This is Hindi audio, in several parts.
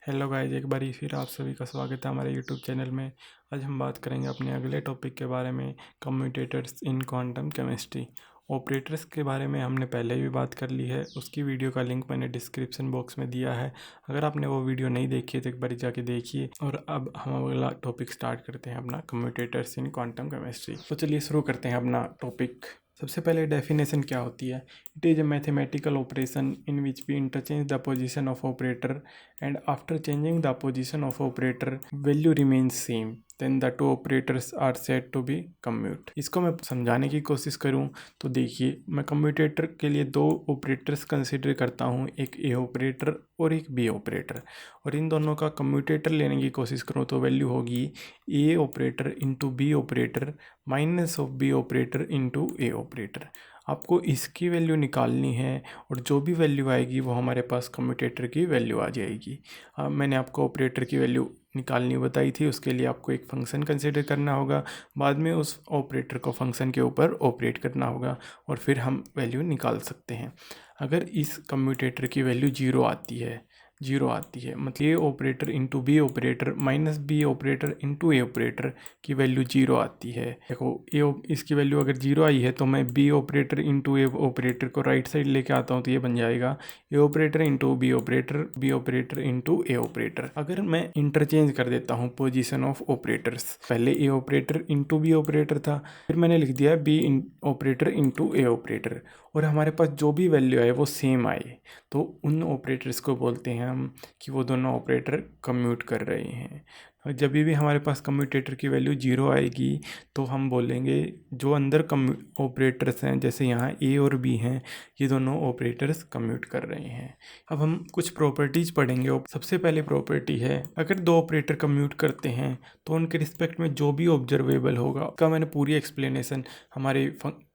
हेलो गाइस, एक बार फिर आप सभी का स्वागत है हमारे यूट्यूब चैनल में। आज हम बात करेंगे अपने अगले टॉपिक के बारे में, कम्यूटेटर्स इन क्वांटम केमिस्ट्री। ऑपरेटर्स के बारे में हमने पहले भी बात कर ली है, उसकी वीडियो का लिंक मैंने डिस्क्रिप्शन बॉक्स में दिया है। अगर आपने वो वीडियो नहीं देखी है तो एक बार जाके देखिए। और अब हम अगला टॉपिक स्टार्ट करते हैं अपना, कम्यूटेटर्स इन क्वांटम केमिस्ट्री। तो चलिए शुरू करते हैं अपना टॉपिक। सबसे पहले डेफिनेशन क्या होती है। It is a mathematical operation in which we interchange the position of operator and after changing the position of operator value remains same, then the two operators are said to be commute। इसको मैं समझाने की कोशिश करूं तो देखिए, मैं कम्यूटेटर के लिए दो ऑपरेटर्स कंसिडर करता हूं, एक ए ऑपरेटर और एक बी ऑपरेटर। और इन दोनों का कम्यूटेटर लेने की कोशिश करूं तो वैल्यू होगी A operator into B operator minus of B operator into A operator. आपको इसकी वैल्यू निकालनी है और जो भी वैल्यू आएगी वो हमारे पास कम्यूटेटर की वैल्यू आ जाएगी। मैंने आपको ऑपरेटर की वैल्यू निकालनी बताई थी, उसके लिए आपको एक फंक्शन कंसिडर करना होगा, बाद में उस ऑपरेटर को फंक्शन के ऊपर ऑपरेट करना होगा और फिर हम वैल्यू निकाल सकते हैं। अगर इस कम्यूटेटर की वैल्यू जीरो आती है मतलब A operator into B operator minus B operator into A operator की वैल्यू जीरो आती है। देखो इसकी वैल्यू अगर जीरो आई है तो मैं B operator into A operator को राइट साइड लेके आता हूँ तो ये बन जाएगा A operator into B operator into A operator. अगर मैं इंटरचेंज कर देता हूँ पोजिशन ऑफ ऑपरेटर्स, पहले ए ऑपरेटर इंटू बी ऑपरेटर था, फिर मैंने लिख दिया B operator into A operator, और हमारे पास जो भी वैल्यू आए वो सेम आए, तो उन ऑपरेटर्स को बोलते हैं हम कि वो दोनों ऑपरेटर कम्यूट कर रहे हैं। और जब भी हमारे पास कम्यूटेटर की वैल्यू जीरो आएगी तो हम बोलेंगे जो अंदर ऑपरेटर्स हैं, जैसे यहाँ ए और बी हैं, ये दोनों ऑपरेटर्स कम्यूट कर रहे हैं। अब हम कुछ प्रॉपर्टीज़ पढ़ेंगे। सबसे पहले प्रॉपर्टी है, अगर दो ऑपरेटर कम्यूट करते हैं तो उनके रिस्पेक्ट में जो भी ऑब्जर्वेबल होगा, उसका मैंने पूरी एक्सप्लेनेशन हमारे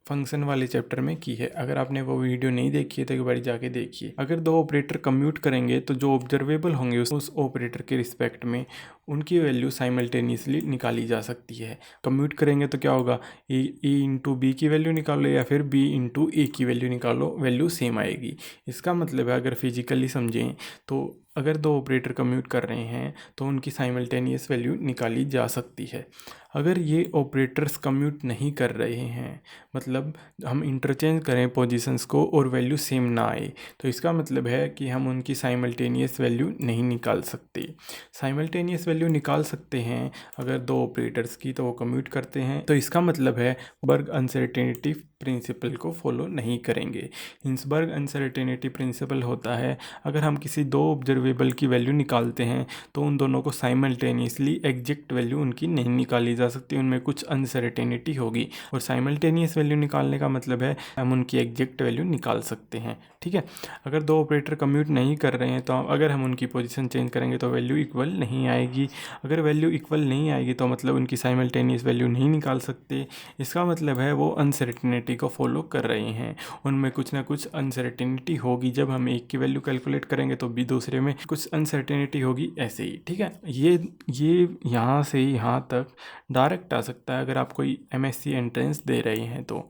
फंक्शन वाले चैप्टर में की है। अगर आपने वो वीडियो नहीं देखी है तो एक बार जाके देखिए। अगर दो ऑपरेटर कम्यूट करेंगे तो जो ऑब्जर्वेबल होंगे उस ऑपरेटर के रिस्पेक्ट में उनकी वैल्यू साइमल्टेनियसली निकाली जा सकती है। कम्यूट करेंगे तो क्या होगा, ए इंटू बी की वैल्यू निकालो या फिर बी इंटू ए की वैल्यू निकालो, वैल्यू सेम आएगी। इसका मतलब है, अगर फिजिकली समझें तो अगर दो ऑपरेटर कम्यूट कर रहे हैं तो उनकी साइमल्टेनियस वैल्यू निकाली जा सकती है। अगर ये ऑपरेटर्स कम्यूट नहीं कर रहे हैं, मतलब हम इंटरचेंज करें पोजीशंस को और वैल्यू सेम ना आए, तो इसका मतलब है कि हम उनकी साइमल्टेनियस वैल्यू नहीं निकाल सकते। साइमल्टेनियस वैल्यू निकाल सकते हैं अगर दो ऑपरेटर्स की, तो वो कम्यूट करते हैं, तो इसका मतलब है बर्ग अनसर्टेनिटी प्रिंसिपल को फॉलो नहीं करेंगे। हिंसबर्ग अनसर्टेनिटी प्रिंसिपल होता है, अगर हम किसी दो ऑब्जर्वेबल की वैल्यू निकालते हैं तो उन दोनों को साइमल्टेनियसली एग्जैक्ट वैल्यू उनकी नहीं निकाली जा सकती, उनमें कुछ अनसर्टेनिटी होगी। और साइमल्टेनियस वैल्यू निकालने का मतलब है हम उनकी एग्जैक्ट वैल्यू निकाल सकते हैं। ठीक है, अगर दो ऑपरेटर कम्यूट नहीं कर रहे हैं तो अगर हम उनकी पोजीशन चेंज करेंगे तो वैल्यू इक्वल नहीं आएगी। अगर वैल्यू इक्वल नहीं आएगी तो मतलब उनकी साइमल्टेनियस वैल्यू नहीं निकाल सकते। इसका मतलब है वो अनसर्टेनिटी को फॉलो कर रहे हैं, उनमें कुछ ना कुछ अनसर्टेनिटी होगी। जब हम एक की वैल्यू कैलकुलेट करेंगे तो भी दूसरे में कुछ अनसर्टेनिटी होगी, ऐसे ही। ठीक है, ये यहाँ से यहाँ तक डायरेक्ट आ सकता है अगर आप कोई एमएससी एंट्रेंस दे रहे हैं तो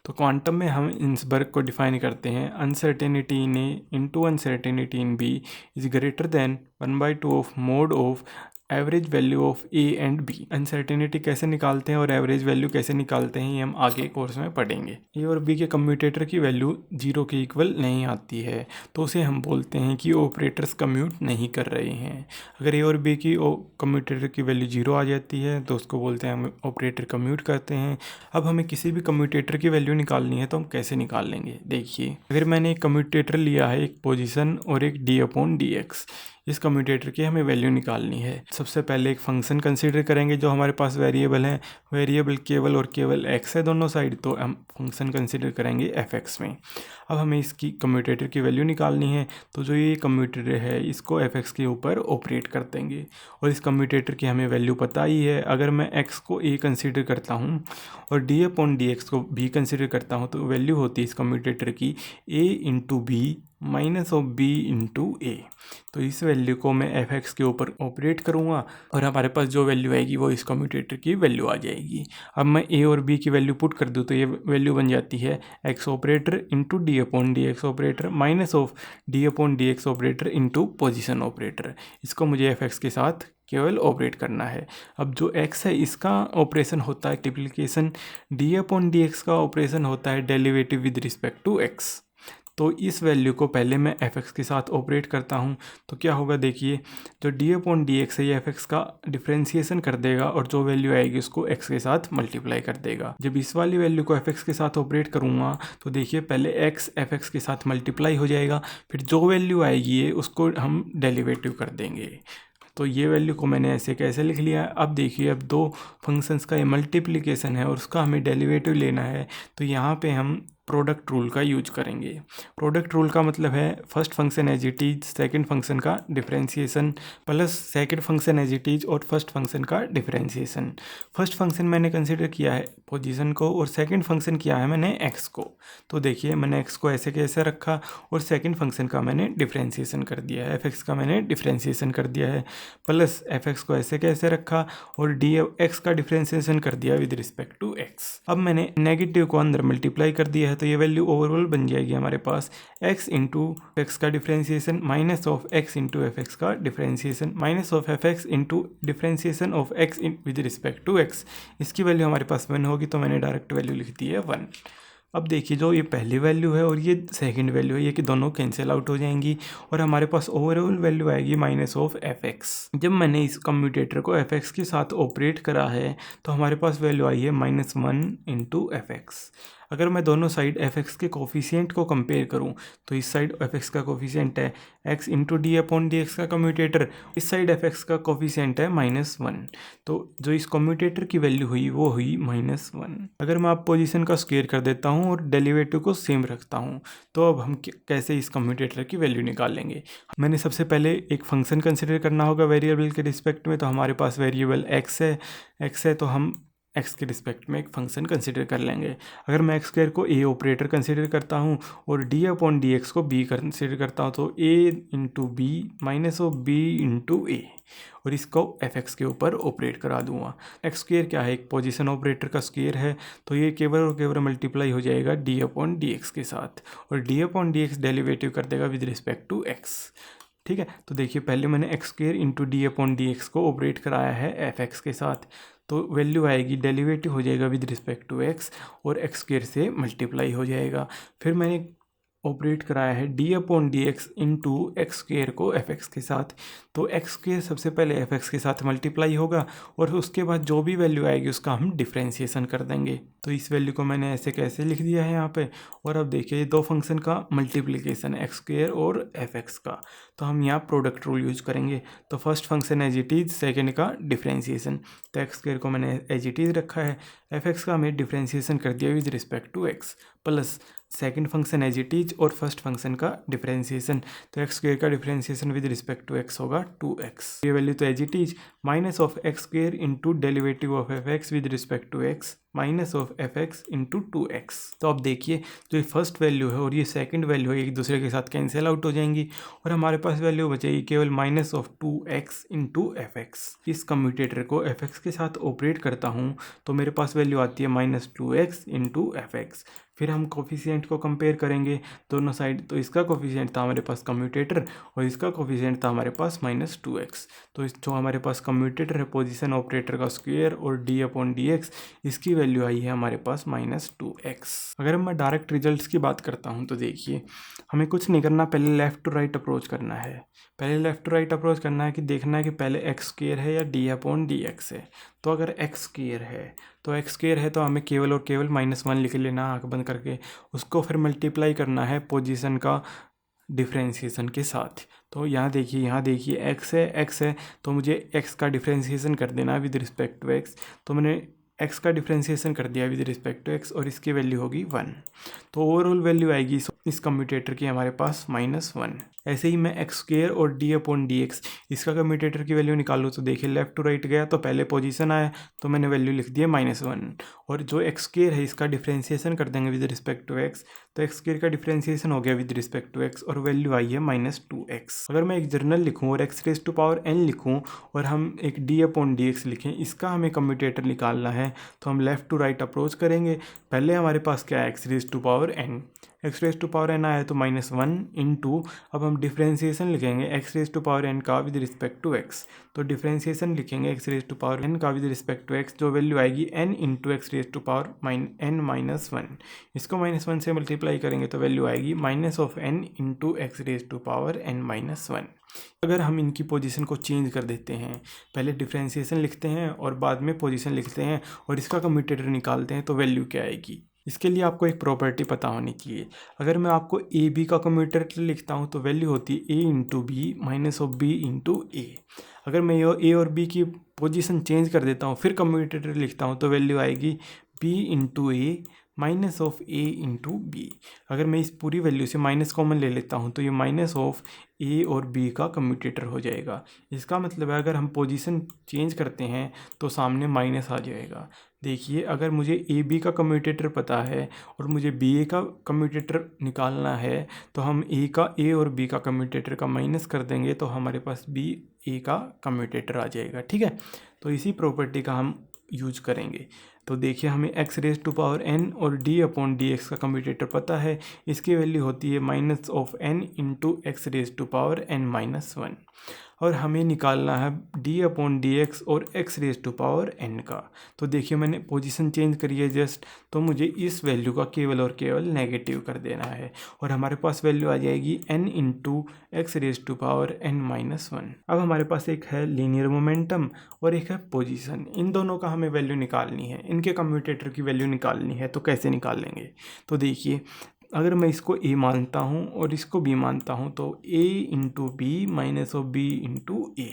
क्वांटम में हम हिंसबर्ग को डिफाइन करते हैं, uncertainty in A into uncertainty in B is greater than 1/2 of mod of average value of A and B. Uncertainty कैसे निकालते हैं और एवरेज वैल्यू कैसे निकालते हैं ये हम आगे कोर्स में पढ़ेंगे। ए और बी के कम्यूटेटर की वैल्यू जीरो के इक्वल नहीं आती है तो उसे हम बोलते हैं कि ऑपरेटर्स कम्यूट नहीं कर रहे हैं। अगर ए और बी की कम्यूटेटर की वैल्यू जीरो आ जाती है तो उसको बोलते हैं हम ऑपरेटर कम्यूट करते हैं। अब हमें किसी भी कम्यूटेटर की वैल्यू निकालनी है तो हम कैसे निकाल लेंगे। देखिए, अगर मैंने एक कम्यूटेटर लिया है, एक पोजीशन और एक d/dx, इस कम्यूटेटर की हमें वैल्यू निकालनी है। सबसे पहले एक फंक्शन कंसीडर करेंगे जो हमारे पास वेरिएबल है, वेरिएबल केवल और केवल x है दोनों साइड, तो हम फंक्शन कंसीडर करेंगे fx में। अब हमें इसकी कम्यूटेटर की वैल्यू निकालनी है, तो जो ये कम्यूटेटर है इसको fx के ऊपर ऑपरेट कर देंगे और इस कम्यूटेटर की हमें वैल्यू पता ही है। अगर मैं x को a कंसीडर करता हूँ और d/dx को b कंसीडर करता हूँ तो वैल्यू होती है इस कम्यूटेटर की a into B minus of B into A. तो इस वैल्यू को मैं एफ एक्स के ऊपर ऑपरेट करूँगा और हमारे पास जो वैल्यू आएगी वो इस कम्यूटेटर की वैल्यू आ जाएगी। अब मैं ए और बी की वैल्यू पुट कर दूँ तो ये वैल्यू बन जाती है x operator into D upon D x operator minus of D upon D x operator into position operator. इसको मुझे एफ एक्स के साथ केवल ऑपरेट करना है। अब जो x है इसका ऑपरेशन होता है multiplication, d upon D x का ऑपरेशन होता है derivative with respect to x। तो इस वैल्यू को पहले मैं एफ एक्स के साथ ऑपरेट करता हूँ तो क्या होगा देखिए, जो डी अपॉन डी एक्स है ये एफ एक्स का डिफ्रेंसिएशन कर देगा और जो वैल्यू आएगी उसको एक्स के साथ मल्टीप्लाई कर देगा। जब इस वाली वैल्यू को एफ एक्स के साथ ऑपरेट करूँगा तो देखिए पहले एक्स एफ एक्स के साथ मल्टीप्लाई हो जाएगा, फिर जो वैल्यू आएगी ये उसको हम डेरिवेटिव कर देंगे। तो ये वैल्यू को मैंने ऐसे कैसे लिख लिया। अब देखिए अब दो फंक्शंस का ये मल्टीप्लिकेशन है और उसका हमें डेरिवेटिव लेना है, तो यहाँ पे हम प्रोडक्ट रूल का यूज करेंगे। प्रोडक्ट रूल का मतलब है first function as it is second function का differentiation plus second function as it is और फर्स्ट फंक्शन का डिफरेंशिएशन। फर्स्ट फंक्शन मैंने कंसिडर किया है पोजीशन को और सेकेंड फंक्शन किया है मैंने एक्स को। तो देखिए मैंने एक्स को ऐसे कैसे रखा और सेकेंड फंक्शन का मैंने डिफरेंशिएशन कर दिया है, एफ एक्स का मैंने डिफरेंशिएशन कर दिया है, प्लस एफ एक्स को ऐसे कैसे रखा और डी एक्स का डिफरेंशिएशन कर दिया विद रिस्पेक्ट टू एक्स। अब मैंने नेगेटिव को अंदर मल्टीप्लाई कर दिया है तो ये वैल्यू ओवरऑल बन जाएगी हमारे पास x इंटू एक्स का differentiation minus of x into F x का differentiation minus of F x into differentiation of x with respect to x। इसकी वैल्यू हमारे पास 1 होगी तो मैंने डायरेक्ट वैल्यू लिख दी है 1। अब देखिए जो ये पहली वैल्यू है और ये सेकंड वैल्यू है ये कि दोनों कैंसिल आउट हो जाएंगी और हमारे पास ओवरऑल वैल्यू आएगी माइनस ऑफ एफ एक्स। जब मैंने इस कम्यूटेटर को एफ एक्स के साथ ऑपरेट करा है तो हमारे पास वैल्यू आई है -1 इंटू एफ एक्स। अगर मैं दोनों साइड एफ एक्स के कोफिशिएंट को कंपेयर करूं तो इस साइड एफ एक्स का कोफिशिएंट है x into D upon D x का कम्यूटेटर, इस साइड एफ एक्स का कोफिशिएंट है -1। तो जो इस कम्यूटेटर की वैल्यू हुई वो हुई -1। अगर मैं आप पोजीशन का स्क्वायर कर देता हूं और डेरिवेटिव को सेम रखता हूं तो अब हम कैसे इस कम्यूटेटर की वैल्यू निकालेंगे। मैंने सबसे पहले एक फंक्शन कंसिडर करना होगा वेरिएबल के रिस्पेक्ट में। तो हमारे पास वेरिएबल x है तो हम एक्स के रिस्पेक्ट में एक फंक्शन कंसिडर कर लेंगे। अगर मैं एक्स स्क्वायर को ए ऑपरेटर कंसिडर करता हूँ और डी अपॉन डी एक्स को बी कंसिडर करता हूँ तो A into B minus of B into A और इसको एफ एक्स के ऊपर ऑपरेट करा दूंगा। एक्स स्क्वायर क्या है, एक पोजीशन ऑपरेटर का स्क्वायर है तो ये केवल और केवल मल्टीप्लाई हो जाएगा डी अपॉन डी एक्स के साथ और D upon D x derivative कर देगा विद रिस्पेक्ट टू एक्स। ठीक है, तो देखिए पहले मैंने x square into D upon D X को ऑपरेट कराया है एफ एक्स के साथ तो वैल्यू आएगी डेरिवेटिव हो जाएगा विद रिस्पेक्ट टू एक्स और एक्स स्क्वायर से मल्टीप्लाई हो जाएगा। फिर मैंने ऑपरेट कराया है D upon D x into x square को एफ एक्स के साथ तो एक्स स्क्वायर सबसे पहले एफ एक्स के साथ मल्टीप्लाई होगा और उसके बाद जो भी वैल्यू आएगी उसका हम डिफ्रेंशिएशन कर देंगे। तो इस वैल्यू को मैंने ऐसे कैसे लिख दिया है यहाँ पे। और अब देखिए दो फंक्शन का मल्टीप्लिकेशन एक्स स्क्वायर और एफ एक्स का, तो हम यहाँ प्रोडक्ट रूल यूज करेंगे। तो first function as it is, second का डिफ्रेंशिएशन। तो एक्स स्क्वायर को मैंने एज इट इज रखा है, एफ एक्स का हमें डिफ्रेंशिएशन कर दिया with respect to x plus second function as it is और फर्स्ट फंक्शन का डिफरेंशिएशन। तो एक्स स्क्वायर का differentiation with respect to x होगा 2x। ये वैल्यू तो as it is minus of x square into derivative of F x with respect to x minus of F x into 2x। तो अब देखिए जो ये फर्स्ट वैल्यू है और ये सेकंड वैल्यू है एक दूसरे के साथ कैंसिल आउट हो जाएंगी और हमारे पास वैल्यू बचेगी केवल minus of 2x into F x. इस कम्यूटेटर को एफ एक्स के साथ ऑपरेट करता हूँ तो मेरे पास वैल्यू आती है -2x इंटू एफ एक्स। फिर हम कोफिशिएंट को कंपेयर करेंगे दोनों साइड, तो इसका कोफिशिएंट था हमारे पास कम्यूटेटर और इसका कोफिशिएंट था हमारे पास -2x। तो इस जो हमारे पास कम्यूटेटर है पोजीशन ऑपरेटर का स्क्वायर और डी अपॉन डी एक्स, इसकी वैल्यू आई है हमारे पास -2x। अगर मैं डायरेक्ट रिजल्ट्स की बात करता हूँ तो देखिए हमें कुछ नहीं करना, पहले लेफ्ट टू राइट अप्रोच करना है। पहले लेफ्ट टू राइट अप्रोच करना है कि देखना है कि पहले एक्स स्क्वायर है या डी अपॉन डी एक्स है। तो अगर एक्स स्क्वायर है तो एक्स स्क्वायर है तो हमें केवल और केवल -1 लिख लेना आँख बंद करके, उसको फिर मल्टीप्लाई करना है पोजीशन का डिफरेंशिएशन के साथ। तो यहाँ देखिए एक्स है तो मुझे एक्स का डिफरेंशिएशन कर देना विद रिस्पेक्ट टू एक्स। तो मैंने एक्स का डिफरेंशिएशन कर दिया विद रिस्पेक्ट टू एक्स और इसकी वैल्यू होगी 1। तो ओवरऑल वैल्यू आएगी इस कम्यूटेटर की हमारे पास -1। ऐसे ही मैं एक्स स्क्वेयर और डी अपॉन डी एक्स इसका कम्यूटेटर की वैल्यू निकालूँ तो देखिए लेफ्ट टू राइट गया तो पहले पोजीशन आया तो मैंने वैल्यू लिख दी है -1। और जो एक्स स्क्वेयर है इसका डिफ्रेंसिएशन कर देंगे विद रिस्पेक्ट टू एक्स, तो एक्स स्क्वेयर का डिफ्रेंसिएशन हो गया विद रिस्पेक्ट टू एक्स और वैल्यू आई है -2x। अगर मैं एक जर्नल लिखूँ और x raise to power n लिखूँ और हम एक डी अपॉन डी एक्स लिखें, इसका हमें कम्यूटेटर निकालना है तो हम लेफ़्ट टू राइट अप्रोच करेंगे। पहले हमारे पास क्या है x raise to power n, x raise to power n आया तो -1 इंटू, अब हम डिफ्रेंसिएशन लिखेंगे x raise to power n का विद रिस्पेक्ट टू x, तो डिफ्रेंसिएशन लिखेंगे x raise to power n का विद रिस्पेक्ट टू x, जो वैल्यू आएगी n into x raise to power n-1। इसको -1 से मल्टीप्लाई करेंगे तो वैल्यू आएगी -n into x raise to power n-1। अगर हम इनकी पोजीशन को चेंज कर देते हैं, पहले डिफ्रेंसिएशन लिखते हैं और बाद में पोजीशन लिखते हैं और इसका कम्यूटेटर निकालते हैं तो वैल्यू क्या आएगी। इसके लिए आपको एक प्रॉपर्टी पता होनी चाहिए। अगर मैं आपको ए बी का कम्यूटेटर लिखता हूँ तो वैल्यू होती है A into B minus of B into A. अगर मैं ए और बी की पोजीशन चेंज कर देता हूँ फिर कम्यूटेटर लिखता हूँ तो वैल्यू आएगी B into A minus of A into B. अगर मैं इस पूरी वैल्यू से माइनस कॉमन ले लेता हूँ तो ये माइनस ऑफ ए और बी का कम्यूटेटर हो जाएगा। इसका मतलब है अगर हम पोजीशन चेंज करते हैं तो सामने माइनस आ जाएगा। देखिए अगर मुझे ए बी का कम्यूटेटर पता है और मुझे बी ए का कम्यूटेटर निकालना है तो हम ए और बी का कम्यूटेटर का माइनस कर देंगे तो हमारे पास बी ए का कम्यूटेटर आ जाएगा। ठीक है, तो इसी प्रॉपर्टी का हम यूज करेंगे। तो देखिए हमें x raise to power n और d अपॉन डी एक्स का कम्यूटेटर पता है, इसकी वैल्यू होती है -n into x raise to power n-1। और हमें निकालना है d अपॉन डी एक्स और x raise to power n का। तो देखिए मैंने पोजीशन चेंज करी है जस्ट, तो मुझे इस वैल्यू का केवल और केवल नेगेटिव कर देना है और हमारे पास वैल्यू आ जाएगी n into x raise to power n-1। अब हमारे पास एक है लीनियर मोमेंटम और एक है पोजीशन, इन दोनों का हमें वैल्यू निकालनी है, इनके कम्यूटेटर की वैल्यू निकालनी है। तो कैसे निकाल लेंगे, तो देखिए अगर मैं इसको a मानता हूँ और इसको b मानता हूँ तो a into B minus of b into A,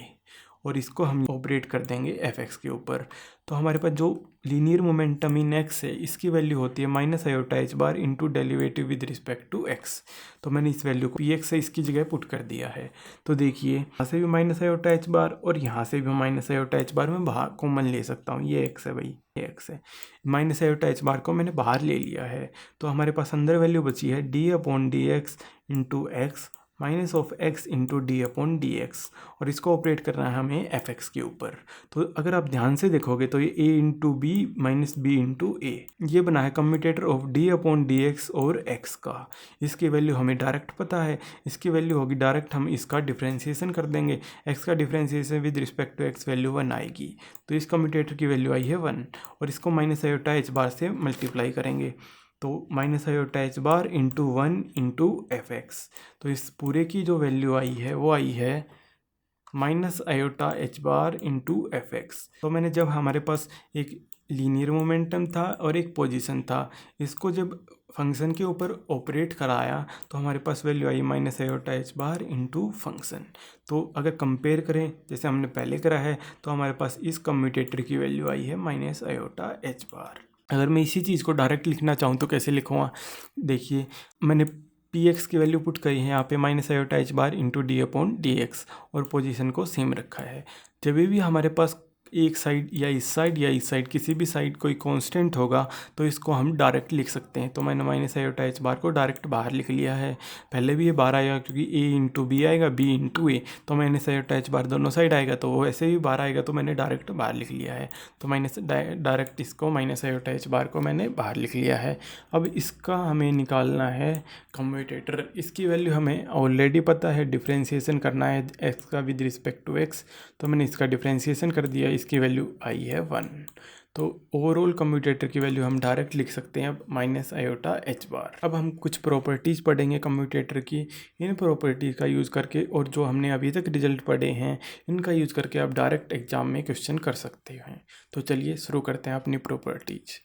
और इसको हम ऑपरेट कर देंगे f(x) के ऊपर। तो हमारे पास जो लीनियर मोमेंटम इन x है इसकी वैल्यू होती है -i/h into derivative with respect to x। तो मैंने इस वैल्यू को px से इसकी जगह पुट कर दिया है। तो देखिए यहाँ से भी -i/h और यहाँ से भी -i/h मैं बाहर कॉमन ले सकता हूँ, ये x है भाई, ये x है, -i/h को मैंने बाहर ले लिया है। तो हमारे पास अंदर वैल्यू बची है d upon D x into x minus of x into D upon D x, और इसको ऑपरेट करना है हमें f(x) के ऊपर। तो अगर आप ध्यान से देखोगे तो ये a into B minus B into A, ये बना है commutator of d upon D x और x का। इसकी वैल्यू हमें डायरेक्ट पता है, इसकी वैल्यू होगी डायरेक्ट, हम इसका डिफ्रेंसिएशन कर देंगे, x का differentiation with respect to x value 1 आएगी। तो इस कम्यूटेटर की वैल्यू आई है 1 और इसको -i/h से मल्टीप्लाई करेंगे तो -i/h इंटू 1 इंटू f(x), तो इस पूरे की जो वैल्यू आई है वो आई है -i/h इंटू f(x). तो मैंने जब हमारे पास एक लीनियर मोमेंटम था और एक पोजीशन था, इसको जब फंक्शन के ऊपर ऑपरेट कराया तो हमारे पास वैल्यू आई -i/h इंटू फंक्शन। तो अगर कंपेयर करें जैसे हमने पहले करा है तो हमारे पास इस कम्यूटेटर की वैल्यू आई है -i/h। अगर मैं इसी चीज़ को डायरेक्ट लिखना चाहूँ तो कैसे लिखूँगा, देखिए मैंने px की वैल्यू पुट करी है यहाँ पे -i/h into D upon D x और पोजीशन को सेम रखा है। जब भी हमारे पास एक साइड या इस साइड किसी भी साइड कोई कांस्टेंट होगा तो इसको हम डायरेक्ट लिख सकते हैं। तो मैंने -i/h को डायरेक्ट बाहर लिख लिया है, पहले भी ये बाहर आएगा क्योंकि a इंटू बी आएगा, b इंटू ए, तो -i/h दोनों साइड आएगा तो वो ऐसे ही बाहर आएगा, तो मैंने डायरेक्ट बाहर लिख लिया है। तो मैंने डायरेक्ट इसको -i/h को मैंने बाहर लिख लिया है। अब इसका हमें निकालना है कम्यूटेटर, इसकी वैल्यू हमें ऑलरेडी पता है, डिफ्रेंसिएशन करना है x का विद रिस्पेक्ट टू x, तो मैंने इसका डिफ्रेंसिएशन कर दिया, इसकी वैल्यू आई है 1। तो ओवरऑल कम्यूटेटर की वैल्यू हम डायरेक्ट लिख सकते हैं अब -i/h। अब हम कुछ प्रॉपर्टीज़ पढ़ेंगे कम्यूटेटर की, इन प्रॉपर्टीज़ का यूज़ करके और जो हमने अभी तक रिजल्ट पढ़े हैं इनका यूज़ करके आप डायरेक्ट एग्जाम में क्वेश्चन कर सकते हैं। तो चलिए शुरू करते हैं अपनी प्रॉपर्टीज।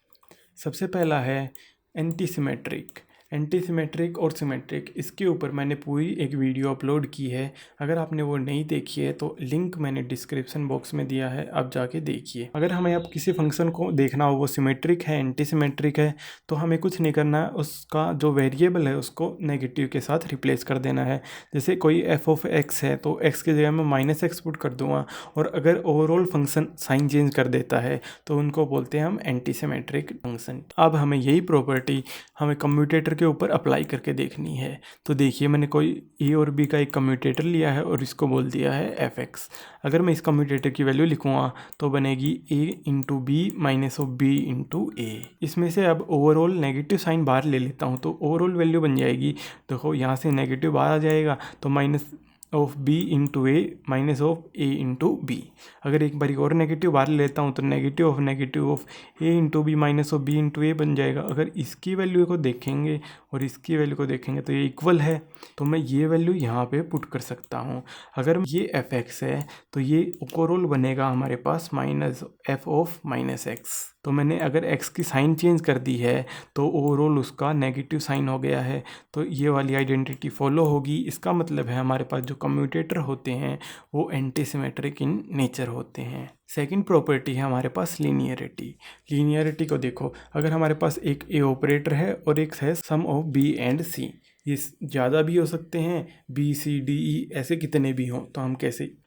सबसे पहला है एंटी सिमेट्रिक। एंटी सिमेट्रिक और सिमेट्रिक, इसके ऊपर मैंने पूरी एक वीडियो अपलोड की है। अगर आपने वो नहीं देखी है तो लिंक मैंने डिस्क्रिप्शन बॉक्स में दिया है, आप जाके देखिए। अगर हमें अब किसी फंक्शन को देखना हो वो सिमेट्रिक है एंटी सिमेट्रिक है, तो हमें कुछ नहीं करना है, उसका जो वेरिएबल है उसको नेगेटिव के साथ रिप्लेस कर देना है। जैसे कोई एफ ऑफ एक्स है तो एक्स की जगह मैं माइनस एक्स पुट कर दूंगा, और अगर ओवरऑल फंक्शन साइन चेंज कर देता है तो उनको बोलते हैं हम एंटी सिमेट्रिक फंक्शन। अब हमें यही प्रॉपर्टी हमें कम्यूटेटर के ऊपर अप्लाई करके देखनी है। तो देखिए, मैंने कोई ए और बी का एक कम्यूटेटर लिया है और इसको बोल दिया है एफ एक्स। अगर मैं इस कम्यूटेटर की वैल्यू लिखूँगा तो बनेगी A into B minus of B into A. इसमें से अब ओवरऑल नेगेटिव साइन बाहर ले लेता हूँ तो ओवरऑल वैल्यू बन जाएगी, देखो यहाँ से नेगेटिव बाहर आ जाएगा तो minus of B into A minus of A into B. अगर एक बार और नेगेटिव बाहर लेता हूँ तो negative of A into B minus of B into A बन जाएगा। अगर इसकी वैल्यू को देखेंगे और इसकी वैल्यू को देखेंगे तो ये इक्वल है, तो मैं ये वैल्यू यहाँ पे पुट कर सकता हूँ। अगर ये एफ एक्स है तो ये ओवरऑल बनेगा हमारे पास minus F of minus X. तो मैंने अगर x की साइन चेंज कर दी है तो ओवरऑल उसका नेगेटिव साइन हो गया है, तो ये वाली आइडेंटिटी फॉलो होगी। इसका मतलब है हमारे पास जो कम्यूटेटर होते हैं वो एंटी सिमेट्रिक इन नेचर होते हैं। सेकंड प्रॉपर्टी है हमारे पास लीनियरिटी। लीनियरिटी को देखो, अगर हमारे पास एक ए ऑपरेटर है और एक है सम ऑफ बी एंड सी, ये ज़्यादा भी हो सकते हैं, बी सी डी ई ऐसे कितने भी हों, तो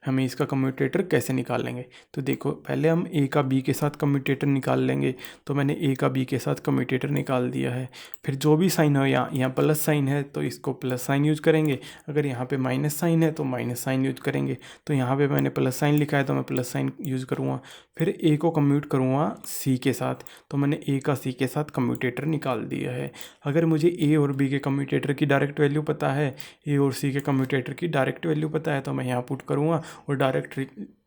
हमें इसका कम्यूटेटर कैसे निकालेंगे। तो देखो, पहले हम ए का बी के साथ कम्यूटेटर निकाल लेंगे। तो मैंने ए का बी के साथ कम्यूटेटर निकाल दिया है। फिर जो भी साइन हो, यहाँ प्लस साइन है तो इसको प्लस साइन यूज करेंगे, अगर यहाँ पे माइनस साइन है तो माइनस साइन यूज करेंगे। तो यहाँ पे मैंने प्लस साइन लिखा है तो मैं प्लस साइन यूज करूँगा। फिर ए को कम्यूट करूँगा सी के साथ, तो मैंने ए का सी के साथ कम्यूटेटर निकाल दिया है। अगर मुझे ए और बी के कम्यूटेटर की डायरेक्ट वैल्यू पता है, ए और सी के कम्यूटेटर की डायरेक्ट वैल्यू पता है, तो मैं यहाँ पुट करूँगा और डायरेक्ट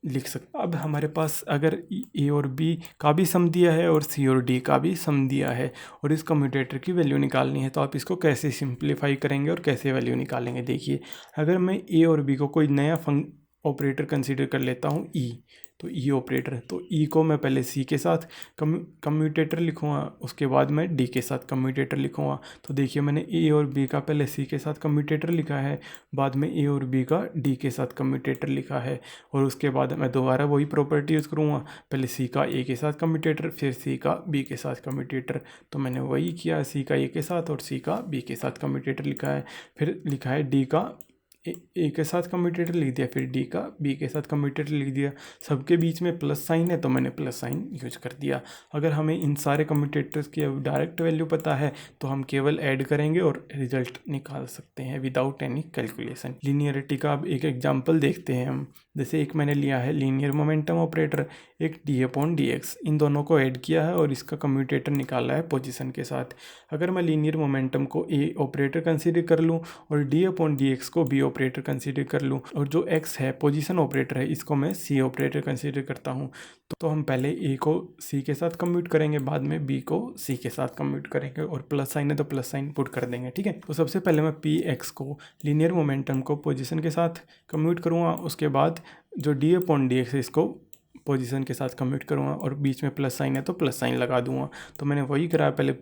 लिख सकता। अब हमारे पास अगर ए और बी का भी सम दिया है और सी और डी का भी सम दिया है और इस कम्यूटेटर की वैल्यू निकालनी है, तो आप इसको कैसे सिंप्लीफाई करेंगे और कैसे वैल्यू निकालेंगे। देखिए, अगर मैं ए और बी को कोई नया ऑपरेटर कंसीडर कर लेता हूँ ई, तो ई ऑपरेटर, तो ई को मैं पहले सी के साथ कम्यूटेटर लिखूँगा, उसके बाद मैं डी के साथ कम्यूटेटर लिखूँगा। तो देखिए, मैंने ए और बी का पहले सी के साथ कम्यूटेटर लिखा है, बाद में ए और बी का डी के साथ कम्यूटेटर लिखा है, और उसके बाद मैं दोबारा वही प्रॉपर्टी यूज़ करूँगा, पहले सी का ए के साथ कम्यूटेटर, फिर सी का बी के साथ कम्यूटेटर। तो मैंने वही किया, सी का ए के साथ और सी का बी के साथ कम्यूटेटर लिखा है। फिर लिखा है डी का ए के साथ कम्यूटेटर लिख दिया, फिर डी का बी के साथ कम्यूटेटर लिख दिया। सबके बीच में प्लस साइन है तो मैंने प्लस साइन यूज कर दिया। अगर हमें इन सारे कम्यूटेटर्स की डायरेक्ट वैल्यू पता है तो हम केवल ऐड करेंगे और रिजल्ट निकाल सकते हैं विदाउट एनी कैलकुलेशन। लीनियरिटी का अब एक एग्जांपल देखते हैं हम। जैसे एक मैंने लिया है लीनियर मोमेंटम ऑपरेटर, एक डी अपॉन डी एक्स, इन दोनों को ऐड किया है और इसका कम्यूटेटर निकाला है पोजीशन के साथ। अगर मैं लीनियर मोमेंटम को ए ऑपरेटर कंसीडर कर लूँ और डी अपॉन डी एक्स को बी ऑपरेटर कंसीडर कर लूँ, और जो एक्स है पोजीशन ऑपरेटर है इसको मैं सी ऑपरेटर कंसीडर करता हूँ, तो हम पहले ए को सी के साथ कम्यूट करेंगे, बाद में बी को सी के साथ कम्यूट करेंगे, और प्लस साइन है तो प्लस साइन पुट कर देंगे। ठीक है, तो सबसे पहले मैं पी एक्स को लीनियर मोमेंटम को पोजीशन के साथ कम्यूट करूँगा, उसके बाद जो डी अपॉन डी एक्स है इसको पोजीशन के साथ कम्यूट करूँगा, और बीच में प्लस साइन है तो प्लस साइन लगा दूंगा। तो मैंने वही करा, पहले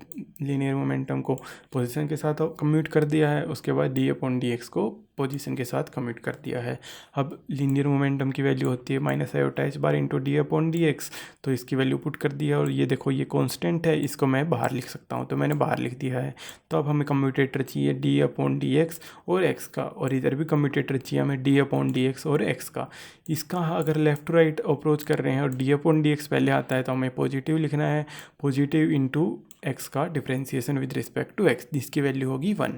लीनियर मोमेंटम को पोजीशन के साथ कम्यूट कर दिया है, उसके बाद डी अपॉन डी एक्स को पोजीशन के साथ कम्यूट कर दिया है। अब लीनियर मोमेंटम की वैल्यू होती है minus iota H bar into D upon D X, तो इसकी वैल्यू पुट कर दिया, और ये देखो ये कांस्टेंट है, इसको मैं बाहर लिख सकता हूँ, तो मैंने बाहर लिख दिया है। तो अब हमें कम्यूटेटर चाहिए डी अपॉन डी एक्स और एक्स का, और इधर भी कम्यूटेटर चाहिए हमें डी अपॉन डी एक्स और एक्स का। इसका अगर लेफ्ट टू राइट अप्रोच कर रहे हैं और डी अपॉन डी एक्स पहले आता है तो हमें पॉजिटिव लिखना है, पॉजिटिव इंटू एक्स का differentiation with respect to x, जिसकी वैल्यू होगी 1।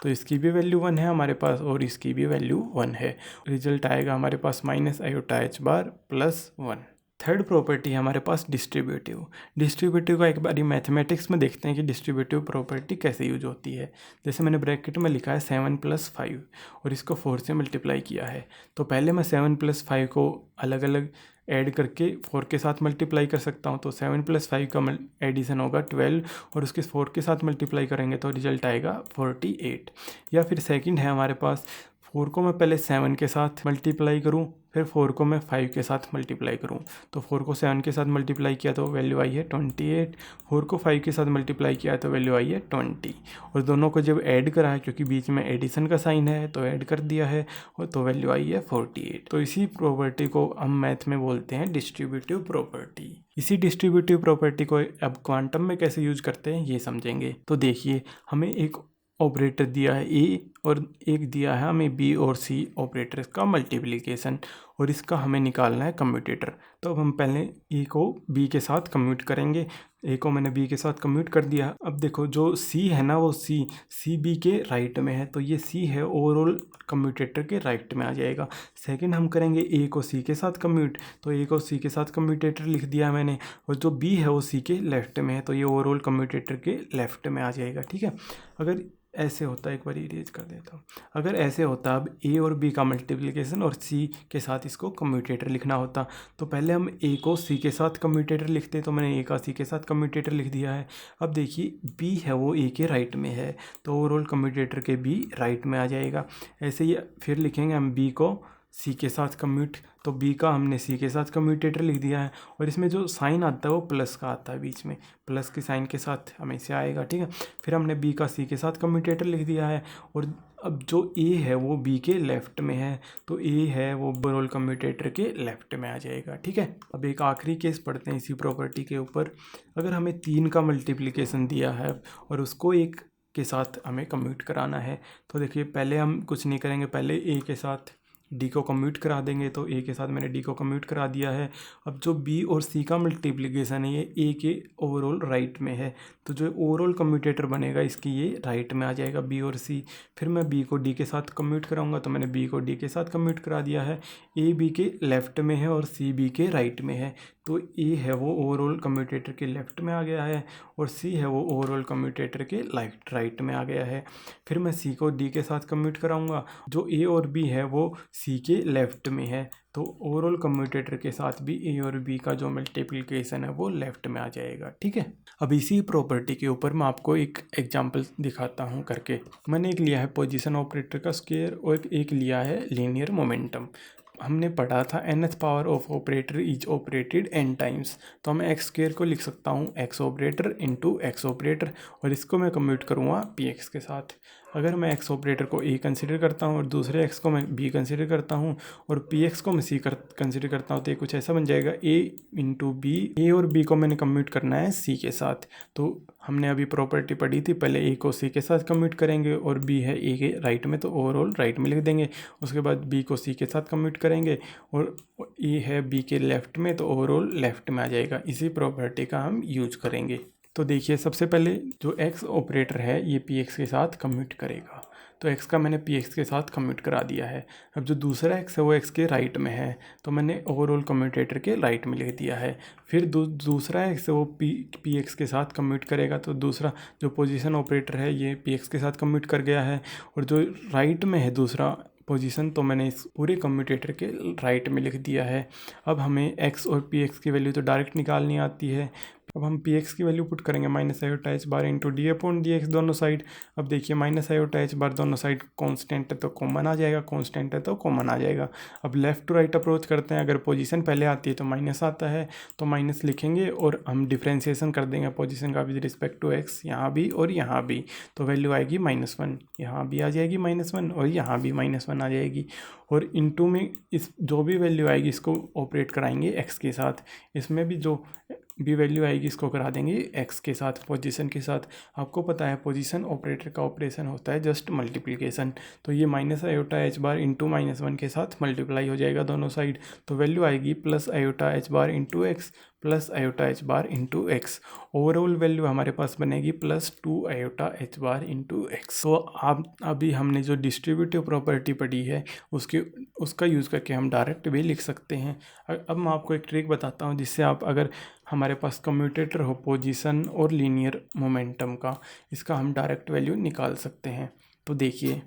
तो इसकी भी वैल्यू 1 है हमारे पास और इसकी भी वैल्यू 1 है। रिजल्ट आएगा हमारे पास माइनस आयोटा एच बार प्लस 1। थर्ड प्रॉपर्टी है हमारे पास डिस्ट्रीब्यूटिव। डिस्ट्रीब्यूटिव का एक बार मैथमेटिक्स में देखते हैं कि डिस्ट्रीब्यूटिव प्रॉपर्टी कैसे यूज होती है। जैसे मैंने ब्रैकेट में लिखा है 7 + 5 और इसको 4 से मल्टीप्लाई किया है, तो पहले मैं 7 + 5 को अलग अलग ऐड करके 4 के साथ मल्टीप्लाई कर सकता हूँ। तो 7 + 5 का एडिशन होगा 12 और उसके 4 के साथ मल्टीप्लाई करेंगे तो रिजल्ट आएगा 48। या फिर सेकंड है हमारे पास, 4 को मैं पहले 7 के साथ मल्टीप्लाई करूँ, फिर 4 को मैं 5 के साथ मल्टीप्लाई करूँ तो 4 को 7 के साथ मल्टीप्लाई किया तो वैल्यू आई है 28, 4 को 5 के साथ मल्टीप्लाई किया तो वैल्यू आई है 20, और दोनों को जब ऐड करा है क्योंकि बीच में एडिशन का साइन है तो ऐड कर दिया है और तो वैल्यू आई है 48। तो इसी प्रॉपर्टी को हम मैथ में बोलते हैं डिस्ट्रीब्यूटिव प्रॉपर्टी। इसी डिस्ट्रीब्यूटिव प्रॉपर्टी को अब क्वांटम में कैसे यूज करते हैं ये समझेंगे। तो देखिए, हमें एक ऑपरेटर दिया है ए और एक दिया है हमें बी और सी ऑपरेटर्स का मल्टीप्लिकेशन, और इसका हमें निकालना है कम्यूटेटर। तो अब हम पहले ए को बी के साथ कम्यूट करेंगे। ए को मैंने बी के साथ कम्यूट कर दिया। अब देखो जो सी है ना, वो सी बी के राइट में है, तो ये सी है ओवरऑल कम्यूटेटर के राइट में आ जाएगा। सेकंड हम करेंगे ए को सी के साथ कम्यूट, तो ए को सी के साथ कम्यूटेटर लिख दिया मैंने, और जो बी है वो सी के लेफ्ट में है, तो ये ओवरऑल कम्यूटेटर के लेफ्ट में आ जाएगा। ठीक है, अगर ऐसे होता, एक बार इरेज कर देता हूँ, अगर ऐसे होता अब ए और बी का मल्टीप्लिकेशन और सी के साथ इसको कम्यूटेटर लिखना होता, तो पहले हम ए को सी के साथ कम्यूटेटर लिखते, तो मैंने ए का सी के साथ कम्यूटेटर लिख दिया है। अब देखिए बी है वो ए के राइट में है, तो ओवरऑल कम्यूटेटर के बी राइट में आ जाएगा। ऐसे ही फिर लिखेंगे हम बी को सी के साथ कम्यूट, तो बी का हमने सी के साथ कम्यूटेटर लिख दिया है, और इसमें जो साइन आता है वो प्लस का आता है, बीच में प्लस के साइन के साथ हमेशा आएगा। ठीक है, फिर हमने बी का सी के साथ कम्यूटेटर लिख दिया है, और अब जो ए है वो बी के लेफ्ट में है, तो ए है वो ओवरऑल कम्यूटेटर के लेफ्ट में आ जाएगा। ठीक है, अब एक आखिरी केस पढ़ते हैं इसी प्रॉपर्टी के ऊपर। अगर हमें 3 का मल्टीप्लिकेशन दिया है और उसको एक के साथ हमें कम्यूट कराना है, तो देखिए पहले हम कुछ नहीं करेंगे, पहले ए के साथ डी को कम्यूट करा देंगे, तो ए के साथ मैंने डी को कम्यूट करा दिया है। अब जो बी और सी का मल्टीप्लिकेशन है ये ए के ओवरऑल राइट में है, तो जो ओवरऑल कम्यूटेटर बनेगा इसकी ये राइट में आ जाएगा बी और सी। फिर मैं बी को डी के साथ कम्यूट कराऊंगा, तो मैंने बी को डी के साथ कम्यूट करा दिया है। ए बी के लेफ्ट में है और सी बी के राइट में है, तो ए है वो ओवरऑल कम्यूटेटर के लेफ्ट में आ गया है, और सी है वो ओवरऑल कम्यूटेटर के राइट में आ गया है। फिर मैं सी को डी के साथ कम्यूट कराऊंगा, जो ए और बी है वो सी के लेफ्ट में है, तो ओवरऑल कम्यूटेटर के साथ भी ए और बी का जो मल्टीप्लिकेशन है वो लेफ्ट में आ जाएगा। ठीक है, अब इसी प्रॉपर्टी के ऊपर मैं आपको एक एग्जांपल दिखाता हूँ करके। मैंने एक लिया है पोजीशन ऑपरेटर का स्क्वायर और एक लिया है लीनियर मोमेंटम। हमने पढ़ा था nth power of operator is operated n times, तो मैं एक्स स्क्वायर को लिख सकता हूँ x operator into x operator, और इसको मैं कम्यूट करूँगा पी एक्स के साथ। अगर मैं एक्स ऑपरेटर को ए कंसिडर करता हूँ और दूसरे एक्स को मैं बी कंसिडर करता हूँ और पी एक्स को मैं सी कंसिडर करता हूँ, तो ये कुछ ऐसा बन जाएगा ए इंटू बी। ए और बी को मैंने कम्यूट करना है सी के साथ, तो हमने अभी प्रॉपर्टी पढ़ी थी, पहले ए को सी के साथ कम्यूट करेंगे और बी है ए के राइट में, तो ओवरऑल राइट में लिख देंगे। उसके बाद बी को सी के साथ कम्यूट करेंगे और ए है बी के लेफ्ट में, तो ओवरऑल लेफ्ट में आ जाएगा। इसी प्रॉपर्टी का हम यूज करेंगे। तो देखिए सबसे पहले जो एक्स ऑपरेटर है ये पी एक्स के साथ कम्यूट करेगा, तो एक्स का मैंने पी एक्स के साथ कम्यूट करा दिया है। अब जो दूसरा एक्स है वो एक्स के राइट में है, तो मैंने ओवरऑल कम्यूटेटर के राइट में लिख दिया है। फिर दूसरा एक्स है वो पी एक्स के साथ कम्यूट करेगा, तो दूसरा जो पोजीशन ऑपरेटर है ये पी एक्स के साथ कम्यूट कर गया है, और जो राइट में है दूसरा पोजीशन, तो मैंने इस पूरे कम्यूटेटर के राइट में लिख दिया है। अब हमें एक्स और पी एक्स की वैल्यू तो डायरेक्ट निकालनी आती है। अब हम पी एक्स की वैल्यू पुट करेंगे minus iota H bar into D upon D X दोनों साइड। अब देखिए माइनस आयोटा एच बार दोनों साइड कांस्टेंट है तो कॉमन आ जाएगा, कांस्टेंट है तो कॉमन आ जाएगा। अब लेफ्ट टू राइट अप्रोच करते हैं, अगर पोजीशन पहले आती है तो माइनस आता है, तो माइनस लिखेंगे और हम डिफ्रेंसिएशन कर देंगे पोजीशन का विद रिस्पेक्ट टू एक्स, यहाँ भी और यहाँ भी, तो वैल्यू आएगी -1, यहाँ भी आ जाएगी -1 और यहाँ भी -1 आ जाएगी। और इनटू में इस जो भी वैल्यू आएगी इसको ऑपरेट कराएंगे एक्स के साथ, इसमें भी जो भी वैल्यू आएगी इसको करा देंगे एक्स के साथ, पोजीशन के साथ। आपको पता है पोजीशन ऑपरेटर का ऑपरेशन होता है जस्ट मल्टीप्लिकेशन, तो ये minus iota H bar into -1 के साथ मल्टीप्लाई हो जाएगा दोनों साइड, तो वैल्यू आएगी plus iota H bar into X plus iota H bar into X. Overall value हमारे पास बनेगी +2 iota H bar into x. तो आप अभी हमने जो डिस्ट्रीब्यूटिव प्रॉपर्टी पढ़ी है उसका यूज़ करके हम डायरेक्ट भी लिख सकते हैं। अब मैं आपको एक ट्रिक बताता हूँ जिससे आप, अगर हमारे पास कम्यूटेटर हो पोजीशन और लीनियर मोमेंटम का, इसका हम डायरेक्ट वैल्यू निकाल सकते हैं। तो देखिए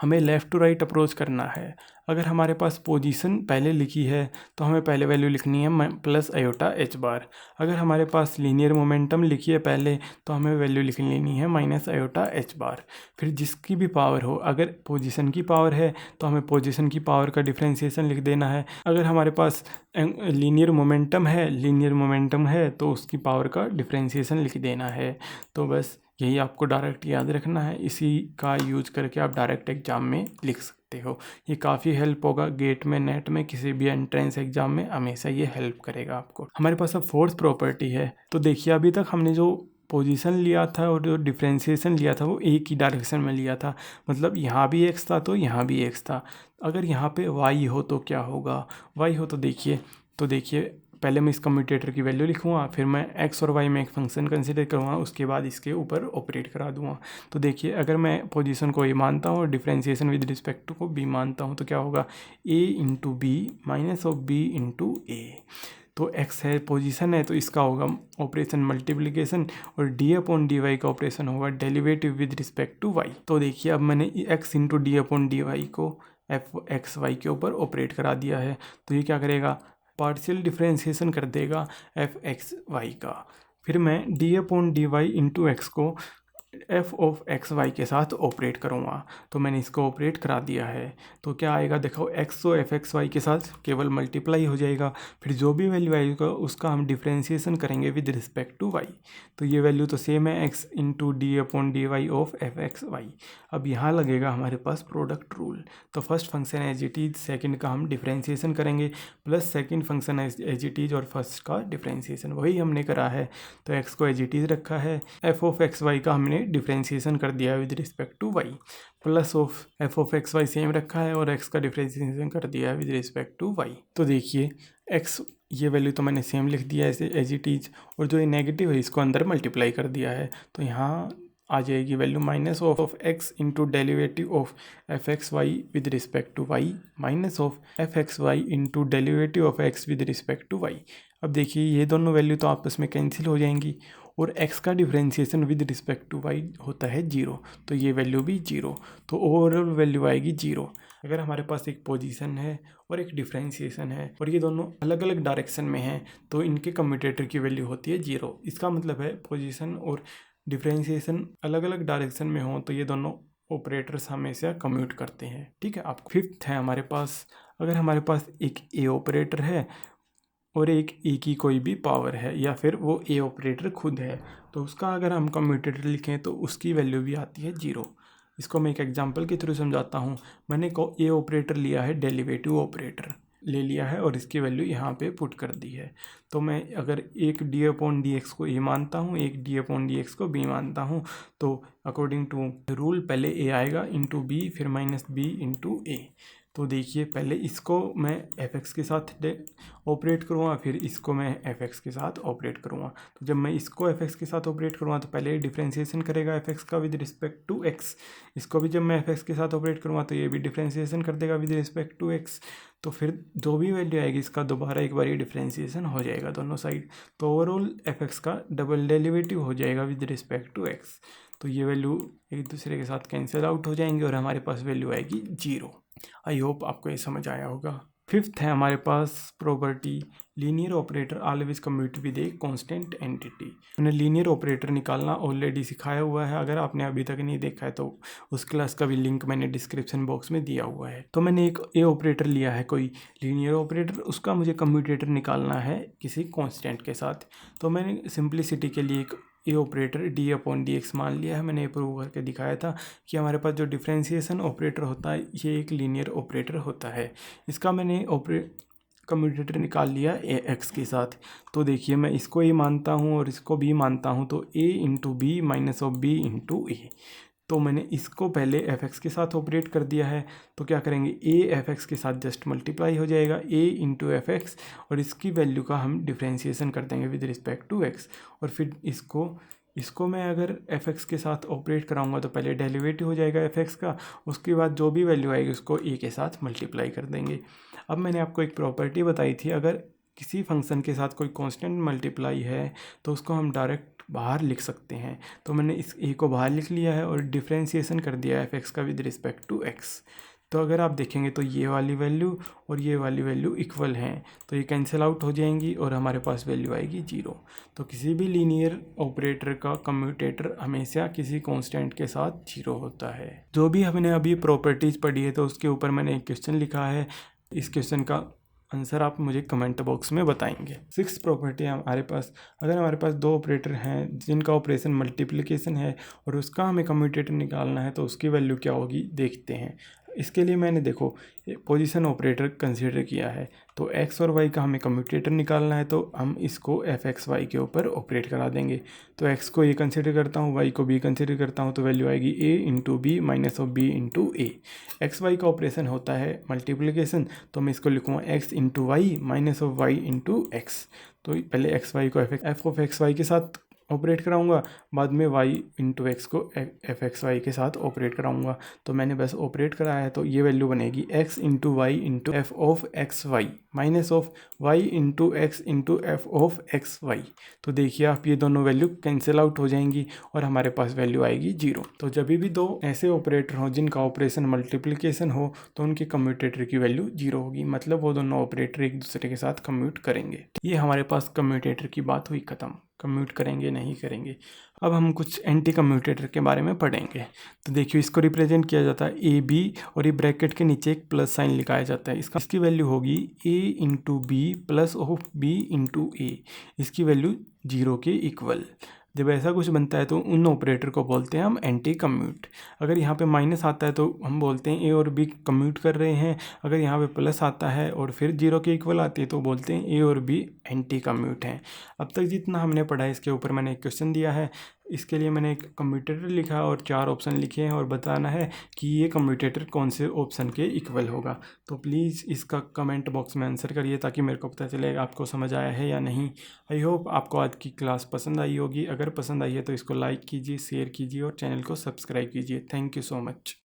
हमें लेफ़्ट टू राइट अप्रोच करना है। अगर हमारे पास पोजीशन पहले लिखी है तो हमें पहले वैल्यू लिखनी है प्लस आयोटा एच बार। अगर हमारे पास लीनियर मोमेंटम लिखी है पहले तो हमें वैल्यू लिख लेनी है माइनस आयोटा एच बार। फिर जिसकी भी पावर हो, अगर पोजीशन की पावर है तो हमें पोजीशन की पावर का डिफ्रेंसिएशन लिख देना है। अगर हमारे पास लीनियर मोमेंटम है तो उसकी पावर का डिफ्रेंसिएशन लिख देना है। तो बस यही आपको डायरेक्ट याद रखना है, इसी का यूज करके आप डायरेक्ट एग्जाम में लिख सकते हो। ये काफ़ी हेल्प होगा गेट में, नेट में, किसी भी एंट्रेंस एग्जाम में हमेशा ये हेल्प करेगा आपको। हमारे पास अब फोर्थ प्रॉपर्टी है। तो देखिए अभी तक हमने जो पोजीशन लिया था और जो डिफ्रेंसिएशन लिया था वो एक ही डायरेक्शन में लिया था, मतलब यहाँ भी एक्स था तो यहाँ भी एक्स था। अगर यहाँ पे वाई हो तो क्या होगा, वाई हो तो देखिए पहले मैं इस कम्यूटेटर की वैल्यू लिखूँगा, फिर मैं एक्स और वाई में एक फंक्शन कंसीडर करूँगा, उसके बाद इसके ऊपर ऑपरेट करा दूँगा। तो देखिए अगर मैं पोजीशन को ए मानता हूँ और डिफ्रेंसिएशन विद रिस्पेक्ट टू को बी मानता हूँ तो क्या होगा, A into B minus of B into A. तो x है, पोजीशन है, तो इसका होगा ऑपरेशन मल्टीप्लिकेशन और डी अपॉन डी वाई का ऑपरेशन होगा derivative with respect to y। तो देखिए अब मैंने x into D upon D Y को एफ एक्स वाई के ऊपर ऑपरेट करा दिया है। तो ये क्या करेगा, पार्शियल डिफ्रेंसिएशन कर देगा एफ एक्स वाई का। फिर मैं d upon D y into x को एफ ऑफ एक्स वाई के साथ ऑपरेट करूँगा। तो मैंने इसको ऑपरेट करा दिया है। तो क्या आएगा, देखो एक्स तो एफ एक्स वाई के साथ केवल मल्टीप्लाई हो जाएगा, फिर जो भी वैल्यू आएगा उसका हम डिफ्रेंसिएशन करेंगे विद रिस्पेक्ट टू वाई। तो ये वैल्यू तो सेम है, x into D upon D y of F x y. अब यहाँ लगेगा हमारे पास प्रोडक्ट रूल। तो first function as it is, second का हम डिफ्रेंसिएशन करेंगे, plus second function as it is और फर्स्ट का डिफ्रेंसिएशन, वही हमने करा है। तो एक्स को एज इट इज रखा है, एफ ऑफ एक्स वाई का हमने डिफ्रेंसिएशन कर दिया है with respect to y, plus of f of x y same रखा है और एक्स का डिफ्रेंसिएशन कर दिया है विद रिस्पेक्ट टू वाई। तो देखिए एक्स ये वैल्यू तो मैंने सेम लिख दिया है ऐसे एज इट इज, और जो ये नेगेटिव है इसको अंदर मल्टीप्लाई कर दिया है। तो यहाँ आ जाएगी value minus of X into derivative of F x Y with respect to Y minus of F x Y into derivative of X with respect to Y. अब देखिए ये दोनों वैल्यू तो आपस में कैंसिल हो जाएंगी और x का differentiation with respect to y होता है 0, तो ये वैल्यू भी 0, तो ओवरऑल वैल्यू आएगी 0। अगर हमारे पास एक पोजीशन है और एक डिफ्रेंसिएशन है और ये दोनों अलग अलग डायरेक्शन में हैं तो इनके कम्यूटेटर की वैल्यू होती है 0। इसका मतलब है पोजीशन और डिफ्रेंसिएशन अलग अलग डायरेक्शन में हो तो ये दोनों ऑपरेटर्स हमेशा कम्यूट करते हैं। ठीक है, आप फिफ्थ है हमारे पास। अगर हमारे पास एक ए ऑपरेटर है और एक ए की कोई भी पावर है या फिर वो ए ऑपरेटर खुद है तो उसका अगर हम कम्यूटेटर लिखें तो उसकी वैल्यू भी आती है 0। इसको मैं एक एग्जांपल के थ्रू समझाता हूँ। मैंने को ए ऑपरेटर लिया है, डेरिवेटिव ऑपरेटर ले लिया है और इसकी वैल्यू यहाँ पे पुट कर दी है। तो मैं अगर एक डी अपॉन डी एक्स को ए मानता हूँ, एक डी अपॉन डी एक्स को बी मानता हूँ, तो अकॉर्डिंग टू रूल पहले ए आएगा इंटू बी फिर माइनस बी इंटू ए। तो देखिए पहले इसको मैं एफ एक्स के साथ ऑपरेट करूँगा, फिर इसको मैं एफ एक्स के साथ ऑपरेट करूँगा। तो जब मैं इसको एफ एक्स के साथ ऑपरेट करूँगा तो पहले डिफ्रेंसिएशन करेगा एफ एक्स का विद रिस्पेक्ट टू एक्स। इसको भी जब मैं एफ एक्स के साथ ऑपरेट करूँगा तो ये भी डिफ्रेंसिएशन कर देगा विद रिस्पेक्ट टू एक्स। तो फिर जो भी वैल्यू आएगी इसका दोबारा एक बार ये डिफ्रेंसिएशन हो जाएगा दोनों साइड, तो ओवरऑल एफ एक्स का डबल डेरिवेटिव हो जाएगा विद रिस्पेक्ट टू एक्स। तो ये वैल्यू एक दूसरे के साथ कैंसिल आउट हो जाएंगे और हमारे पास वैल्यू आएगी 0। आई होप आपको ये समझ आया होगा। फिफ्थ है हमारे पास property, linear operator always commute with a constant entity. मैंने लीनियर ऑपरेटर निकालना ऑलरेडी सिखाया हुआ है, अगर आपने अभी तक नहीं देखा है तो उस क्लास का भी लिंक मैंने डिस्क्रिप्शन बॉक्स में दिया हुआ है। तो मैंने एक ए ऑपरेटर लिया है, कोई लीनियर ऑपरेटर, उसका मुझे कम्यूटेटर निकालना है किसी कांस्टेंट के साथ। तो मैंने सिंप्लिसिटी के लिए एक A operator D upon D X मान लिया है। मैंने ये प्रूव करके दिखाया था कि हमारे पास जो डिफ्रेंसिएशन ऑपरेटर होता है ये एक लीनियर ऑपरेटर होता है। इसका मैंने कम्यूटेटर निकाल लिया ए एक्स के साथ। तो देखिए मैं इसको ए मानता हूँ और इसको बी मानता हूँ, तो A into B minus of B into A. तो मैंने इसको पहले एफ एक्स के साथ ऑपरेट कर दिया है, तो क्या करेंगे ए एफ एक्स के साथ जस्ट मल्टीप्लाई हो जाएगा ए इंटू एफ एक्स और इसकी वैल्यू का हम डिफ्रेंसिएशन कर देंगे विद रिस्पेक्ट टू एक्स। और फिर इसको मैं अगर एफ एक्स के साथ ऑपरेट कराऊंगा तो पहले डेरिवेटिव हो जाएगा एफ एक्स का, उसके बाद जो भी वैल्यू आएगी उसको ए के साथ मल्टीप्लाई कर देंगे। अब मैंने आपको एक प्रॉपर्टी बताई थी, अगर किसी फंक्शन के साथ कोई कांस्टेंट मल्टीप्लाई है तो उसको हम डायरेक्ट बाहर लिख सकते हैं। तो मैंने इस ए को बाहर लिख लिया है और डिफ्रेंसिएशन कर दिया है एफ एक्स का विद रिस्पेक्ट टू एक्स। तो अगर आप देखेंगे तो ये वाली वैल्यू और ये वाली वैल्यू इक्वल हैं, तो ये कैंसिल आउट हो जाएंगी और हमारे पास वैल्यू आएगी 0। तो किसी भी लीनियर ऑपरेटर का कम्यूटेटर हमेशा किसी कांस्टेंट के साथ 0 होता है। जो भी हमने अभी प्रॉपर्टीज़ पढ़ी है तो उसके ऊपर मैंने एक क्वेश्चन लिखा है, इस क्वेश्चन का आंसर आप मुझे कमेंट बॉक्स में बताएंगे। 6th प्रॉपर्टी हमारे पास, अगर हमारे पास दो ऑपरेटर हैं जिनका ऑपरेशन मल्टीप्लिकेशन है और उसका हमें कम्यूटेटर निकालना है तो उसकी वैल्यू क्या होगी देखते हैं। इसके लिए मैंने देखो पोजीशन ऑपरेटर कंसीडर किया है, तो x और y का हमें कम्यूटेटर निकालना है तो हम इसको fx y के ऊपर ऑपरेट करा देंगे। तो x को a कंसीडर करता हूँ, y को b कंसीडर करता हूँ, तो वैल्यू आएगी a into B minus of b into A. X y का ऑपरेशन होता है मल्टीप्लिकेशन, तो मैं इसको लिखूँगा x into y minus of y into x. तो पहले एक्स वाई को एफ ऑफ एक्स वाई के साथ ऑपरेट कराऊंगा, बाद में y इंटू एक्स को एफ एक्स वाई के साथ ऑपरेट कराऊंगा। तो मैंने बस ऑपरेट कराया है, तो ये वैल्यू बनेगी x into y into f of x y minus of y into x into f of x y. तो देखिए आप, ये दोनों वैल्यू कैंसिल आउट हो जाएंगी और हमारे पास वैल्यू आएगी 0। तो जब भी दो ऐसे ऑपरेटर हों जिनका ऑपरेशन मल्टीप्लिकेशन हो तो उनके कम्यूटेटर की वैल्यू 0 होगी, मतलब वो दोनों ऑपरेटर एक दूसरे के साथ कम्यूट करेंगे। ये हमारे पास कम्यूटेटर की बात हुई ख़त्म, कम्यूट करेंगे नहीं करेंगे। अब हम कुछ एंटी कम्यूटेटर के बारे में पढ़ेंगे। तो देखिए इसको रिप्रेजेंट किया जाता है ए बी और ये ब्रैकेट के नीचे एक प्लस साइन लिखाया जाता है। इसकी वैल्यू होगी a into B plus of b into A. इसकी वैल्यू 0 के इक्वल। जब ऐसा कुछ बनता है तो उन ऑपरेटर को बोलते हैं हम एंटी कम्यूट। अगर यहाँ पे माइनस आता है तो हम बोलते हैं ए और बी कम्यूट कर रहे हैं। अगर यहाँ पे प्लस आता है और फिर 0 के इक्वल आती है तो बोलते हैं ए और बी एंटी कम्यूट हैं। अब तक जितना हमने पढ़ा है इसके ऊपर मैंने एक क्वेश्चन दिया है, इसके लिए मैंने एक कम्यूटेटर लिखा और 4 ऑप्शन लिखे हैं और बताना है कि ये कम्यूटेटर कौन से ऑप्शन के इक्वल होगा। तो प्लीज़ इसका कमेंट बॉक्स में आंसर करिए ताकि मेरे को पता चले आपको समझ आया है या नहीं। आई होप आपको आज की क्लास पसंद आई होगी। अगर पसंद आई है तो इसको लाइक कीजिए, शेयर कीजिए और चैनल को सब्सक्राइब कीजिए। Thank you so much.